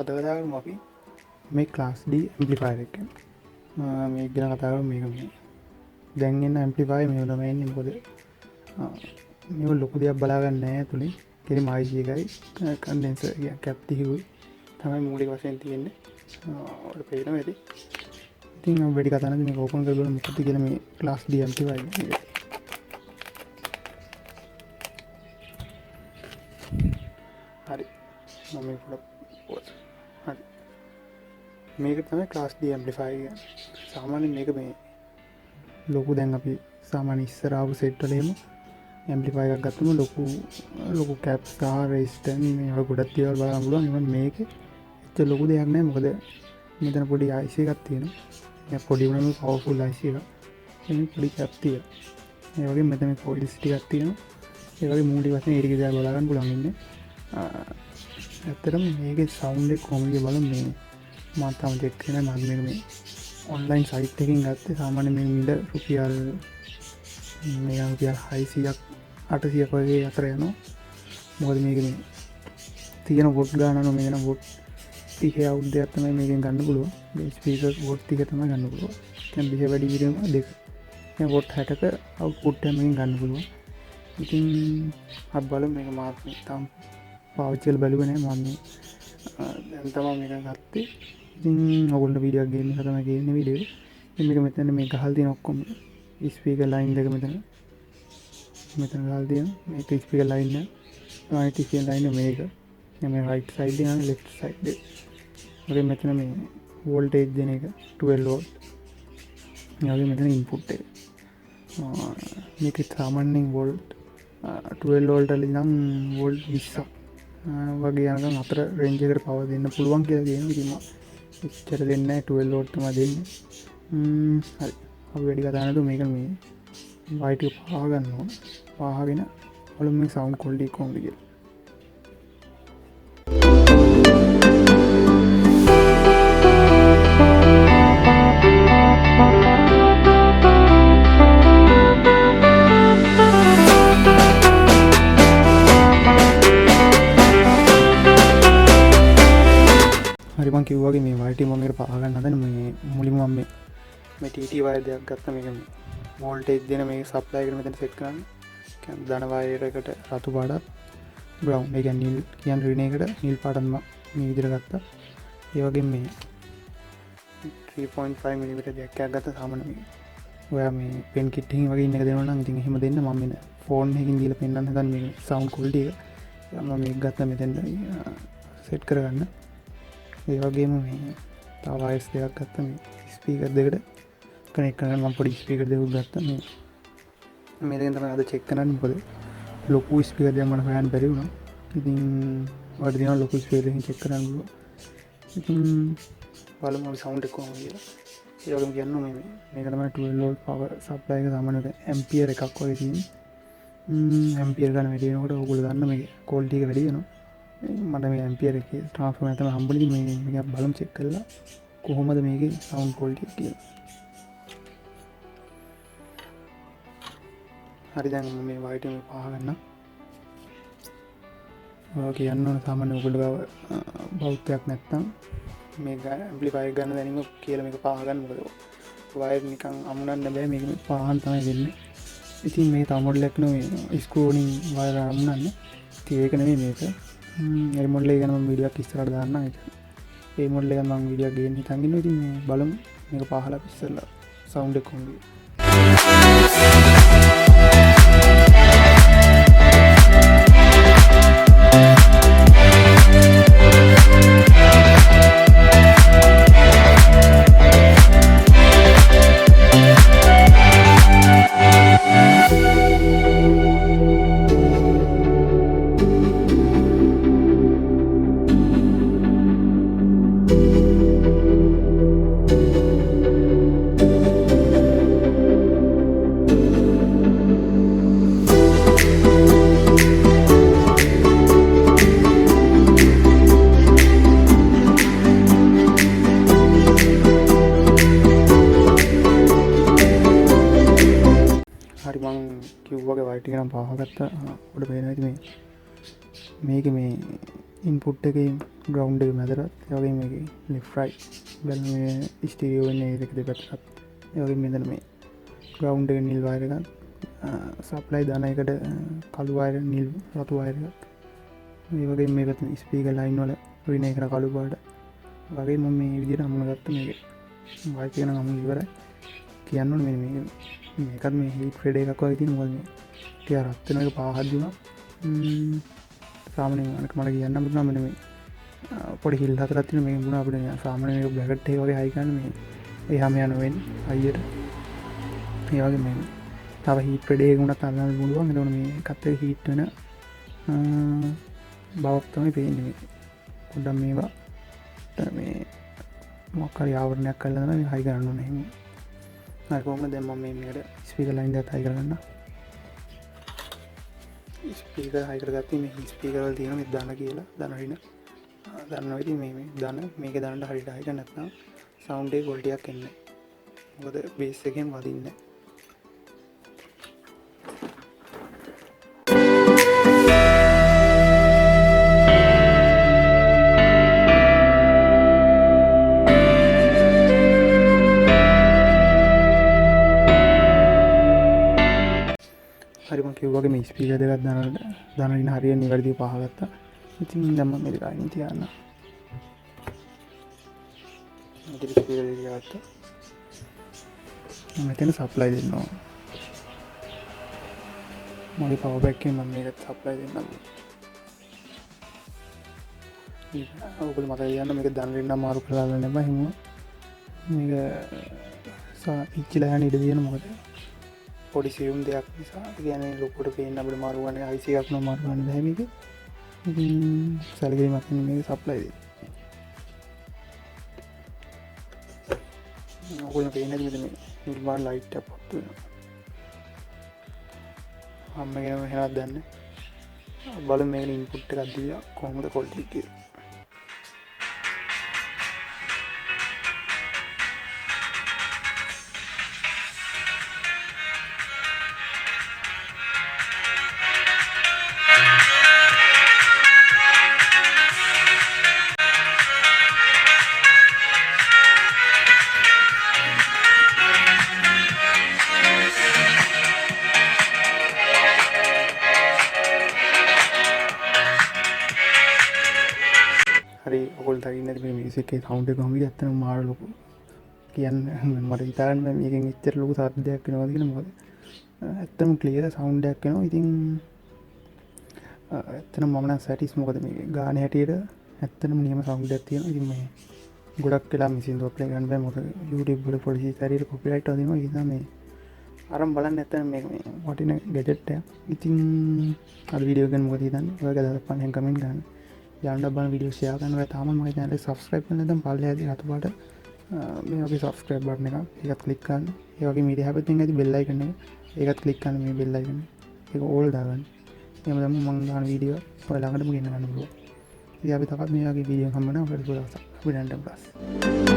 අද කතා කරමු අපි මේ Class D Amplifier එක. මේක ගැන කතා කරමු. මේක මේ දැන් එන amplifier මේව තමයි එන්නේ. මොකද මේව ලොකු දෙයක් බලා ගන්න නැහැ ඇතුලේ. කෙලිම IC එකයි condenser එක cap තියුයි තමයි මූලික වශයෙන් තියෙන්නේ. ඔයාලට පේනවා ඇති. ඉතින් මම වැඩි කතා නැති මේක ඕපන් කරලා බලමු මොකද කියලා මේ Class D Amplifier එක. හරි මම මේක පොත් හරි මේක තමයි Class D Amplifier එක. සාමාන්‍යයෙන් මේක මේ ලොකු දැන් අපි සාමාන්‍ය ඉස්සර ආපු සෙට් වල එහෙම amplifier එකක් ගත්තම ලොකු caps සහ resistor මේ වගේ ගොඩක් දේවල් බලන්න පුළුවන්. ඒවත් මේකේ ඇත්ත ලොකු දෙයක් නෑ. මොකද මෙතන පොඩි IC එකක් තියෙනවා. ඒක පොඩි වුණාම powerful IC එකක්. මේ පොඩි cap තියෙනවා. ඒ වගේම මෙතන coils ටිකක් තියෙනවා. ඒ වගේ මූලික වශයෙන් ඒ ටික දිහා බලා ගන්න පුළුවන් ඉන්නේ. ඇත්තටම මේකේ sound එක කොහොමද බලමු. මේ මම තාම check කරලා මම මේ online site එකකින් ගත්තේ. සාමාන්‍ය මේ මිල රුපියල් මේ රුපියල් 600ක් 800ක් වගේ අතර යනවා. මොකද මේක මේ තියෙන වොට් ගානන මේක නම් වොට් 30 අවුට් දෙයක් තමයි මේකෙන් ගන්න පුළුවන්. මේ ස්පීකර් වොට් 30 තමයි ගන්න පුළුවන්. දැන් 20 වැඩි විදිහම දෙක. මේ වොට් 60ක අවුට්පුට් එක මේකෙන් ගන්න පුළුවන්. ඉතින් අපි බලමු මේක මාත් තාම පාවිච්චි කරලා බැලුවේ නැහැ. මම දැන් තමයි මේක ගත්තේ. ඉතින් ඔයගොල්ලෝ වීඩියෝ එකක් ගේන්න තමයි ගේන්නේ වීඩියෝ එක. ඉතින් මේක මෙතන මේ ගහලා තියෙන ඔක්කොම ස්පීකර් ලයින් දෙක මෙතන ගහලා තියෙනවා. මේක ස්පීකර් ලයින් එක. අනිත් ස්පීකර් ලයින් එක මේක. මේ රයිට් සයිඩ් එක නෙවෙයි ලෙෆ්ට් සයිඩ් එක. ඔකේ මෙතන මේ වෝල්ටේජ් දෙන එක 12 වෝල්ට්. ඊළඟට මෙතන ඉන්පුට් එක. මේක සාමාන්‍යයෙන් වෝල්ට් 12 වෝල්ට් වල ඉඳන් වෝල්ට් 20ක් වගේ යනකම් අතර රේන්ජ් එකට පවර් දෙන්න පුළුවන් කියලා කියනවා. ඉතින් මම එච්චර දෙන්නේ නැහැ 12 වෝල්ට් තමයි දෙන්නේ. හරි. අපි වැඩි කතා නැතුව මේක මේ වයිට් එක පහ ගන්නවා. පහගෙන බලමු මේ සවුන්ඩ් ක්වොලිටි කොහොමද කියලා. හරි මම කිව්වා වගේ මේ වයිට් එක මම මේකට පහ ගන්න හදන මේ මුලින්ම මම මේ TT වයර් දෙයක් ගත්තා. මේක මේ වෝල්ටේජ් දෙන මේ සප්ලයි එකට මෙතන සෙට් කරන්න. කියන්නේ ධන වයර් එකට රතු පාටක් බ්‍රවුන් ඒ කියන්නේ නිල් කියන රින එකට නිල් පාටක් මම මේ විදිහට ගත්තා. ඒ වගේම මේ 3.5 mm ජැක් එකක් ගත්තා. සාමාන්‍ය මේ ඔයා මේ පෙන් කිට් එකකින් වගේ ඉන්න එක දෙනවා නම් ඉතින් එහෙම දෙන්න. මම මේ ෆෝන් එකකින් දීලා පෙන්නන්න හදන මේ සවුන්ඩ් ක්වොලිටි එක. මම මේක ගත්තා මෙතෙන් සෙට් කරගන්න. ඒ වගේම මේ තව වයර්ස් දෙකක් ගත්තා. මේ ස්පීකර් දෙකට කනෙක්ට් කරගන්න මම පොඩි ස්පීකර් දෙකක් ගත්තා. මේ දෙකෙන් තමයි අද චෙක් කරන්නේ. මොකද ලොකු ස්පීකර් දෙයක් මම හොයන්න බැරි වුණා. ඉතින් ඔයාලට දෙනවා ලොකු ස්පීකර් එකකින් චෙක් කරන්න පුළුවන්. ඉතින් බලමු අපි සවුන්ඩ් එක කොහොමද කියලා. ඒ වගේම කියන්න මේක තමයි 12 වෝල්ට් පවර් සප්ලයි එක. සාමාන්‍යයෙන් ඇම්පියර් එකක් වගේ තියෙන්නේ. ඇම්පියර් ගන්න වැඩි වෙනකොට ඔයගොල්ලෝ දන්න මේ ක්වොලිටි එක වැඩි වෙනවා. මට මේ ඇම්පියර් එකේ ට්‍රාන්ස්ෆෝමර් තමයි හම්බුනේ. මේක බලමු චෙක් කරලා කොහොමද මේකේ සවුන්ඩ් ක්වොලිටි එක කියලා. හරි දැන් මම මේ වයිට් එක පහ ගන්න. ඔය කියන්න ඕන සාමාන්‍ය ඔයගොල්ලෝ ගාව බෞද්ධයක් නැත්තම් මේක ඇම්ප්ලිෆයර් ගන්න දැනීම කියලා මේක පහ ගන්න. මොකද වයර් නිකන් අමුණන්න බෑ. මේක පහන් තමයි වෙන්නේ. ඉතින් මේ තව මොඩල් එකක් නෙවෙයි ස්ක්‍රූ වලින් වයර් අමුණන්නේ. ඉතින් ඒක නෙවෙයි මේක. ඒ මොඩල් එක ගැන මම වීඩියෝ එකක් ඉස්සරහට දාන්නම්. ඒ මොඩල් එක මම වීඩියෝ එකක් ගේන්න හිතන් ඉන්නවා. ඉතින් මේ බලමු මේක පහලා ඉස්සෙල්ලා සවුන්ඩ් එක කොහොමද. කිව්වගේ වයිට් එක නම් පහ ගත්තා. ඔබට පේනවා ඉතින් මේක මේ ඉන්පුට් එකේ ග්‍රවුන්ඩ් එක මැදට ඒ වගේම මේකේ left right බැලුම මේ ස්ටීරියෝ වෙන්නේ ඒක දෙපැත්තට ඒ වගේම මෙතන මේ ග්‍රවුන්ඩ් එක නිල් වයර් එකක් සප්ලයි දාන එකට කළු වයර් නිල් රතු වයර් එකක් ඒ වගේම මේ පැත්තේ ස්පීකර් ලයින් වල රිනේ එකට කළු පාට වගේ මම මේ විදිහට අමුණගත්තා මේකේ වයික් එක නම් අමුණ ඉවරයි කියන්න ඕනේ මේකත් මේ හීට් ෆෙඩ් එකක් වගේ තියෙන මොකද මේ ටික රත් වෙන එක පාහත් දුනා සාමාන්‍යයෙන් අනක මට කියන්න බුණා මෙන්න මේ පොඩි හිල් හතරක් තියෙන මේක බුණා අපිට සාමාන්‍යයෙන් මේක බ්‍රැකට් එක වගේ හයි ගන්න මේ එහාම යන වෙන්නේ හයියට ඒ වගේ මේ තව හීට් ෆෙඩ් එකක් උනත් අල්ලන්න පුළුවන් එතකොට මේ එකත් එක හීට් වෙන බවක් තමයි පේන්නේ මේ පොඩ්ඩක් මේවා මේ මොකක් හරි ආවරණයක් කරලා තමයි මේ හයි කරන්න ඕනේ එහෙම හරි කොහොමද දැන් මම මේකට ස්පීකර් ලයින් එකත් හයි කරගන්න ස්පීකර් හයි කරගත්තී මේ ස්පීකර් වල තියෙන මේ දන කියලා දන රින දන්නවා ඉතින් මේ දන මේක දනට හරියට හයි කරන්න නැත්නම් සවුන්ඩ් එක ක්වොලිටි එකක් එන්නේ මොකද බේස් එකෙන් වදින්නේ හරිම කිව්වගේ මේ ස්පීකර් දෙකක් දානගෙන හරියට නිවැරදිව පහගත්තා. ඉතින් දැන් මම මේක අයින් තියන්න. මේක ස්පීකර් දෙක ගත්තා. මෙතන සප්ලයි දෙන්නවා. මගේ පවර් බැංක් එකෙන් මම මේකට සප්ලයි දෙන්නම්. ඔයගොල්ලෝ මතක තියාගන්න මේක දන් මාරු කරලා නැබ හිම මේක ඉච්චිලා යන ඉඩ තියෙන මොකද පොඩි සියුම් දෙයක් නිසා කියන්නේ ලොකුට පේන්න අපිට මාරු ගන්න IC එකක් නෝ මාරු ගන්න බෑ මේක. ඉතින් සැලකිලිමත් වෙන්න මේක සප්ලයි දෙන්න. ඔයගොල්ලෝ පේන්නේ මෙතන මේ නිර්මාණ ලයිට් එකක් පොත් වෙනවා. අම්මගෙන මෙහෙමත් දැන්නේ. බලමු මේකේ ඉන්පුට් එකක් දීලා කොහොමද ක්වොලිටි එක කියලා. හරි ඔයගොල්ලෝ දකින්න ඇති මේ මියුසික් එකේ සවුන්ඩ් එක කොහොමද ඇත්තටම මාර ලොකු කියන්නේ මට හිතාගන්න බෑ මේකෙන් එච්චර ලොකු සද්දයක් වෙනවද කියලා මොකද ඇත්තටම ක්ලියර් සවුන්ඩ් එකක් එනවා ඉතින් ඇත්තටම මම නම් සැටිස් මොකද මේ ගානේ හැටියට ඇත්තටම නියම සවුන්ඩ් එකක් තියෙනවා ඉතින් මේ ගොඩක් වෙලා මිසින් ප්ලේ කරන්න බෑ මොකද YouTube වල පොලිසි හරියට කොපිරයිට් එක දෙනවා ඒ නිසා මේ අරන් බලන්න ඇත්තටම මේක මේ වටින ගැජට් එකක් ඉතින් අද වීඩියෝ එක ගැන මොකද හිතන්නේ ඔයගොල්ලෝ දාලා පස්සෙන් කමෙන්ට් කරන්න යන්න බලන වීඩියෝ ෂෙයා කරන්න ඔය තාම මගේ channel එක subscribe කරලා නැත්නම් පල්ලෙහාදී රතු පාට මේ වගේ subscribe button එකක් ඒකත් click කරන්න ඒ වගේ මීඩියා හැපෙතින් ඇති bell icon එක ඒකත් click කරන්න මේ bell icon එක all දාගන්න එහෙම තමයි මම දාන වීඩියෝ ඔය ළඟටම ගෙන්න ගන්න පුළුවන් ඉතින් අපි තවත් මේ වගේ වීඩියෝ හම්බ වෙනවා අපිට ගොඩක් අපිට යන්න ප්ලස්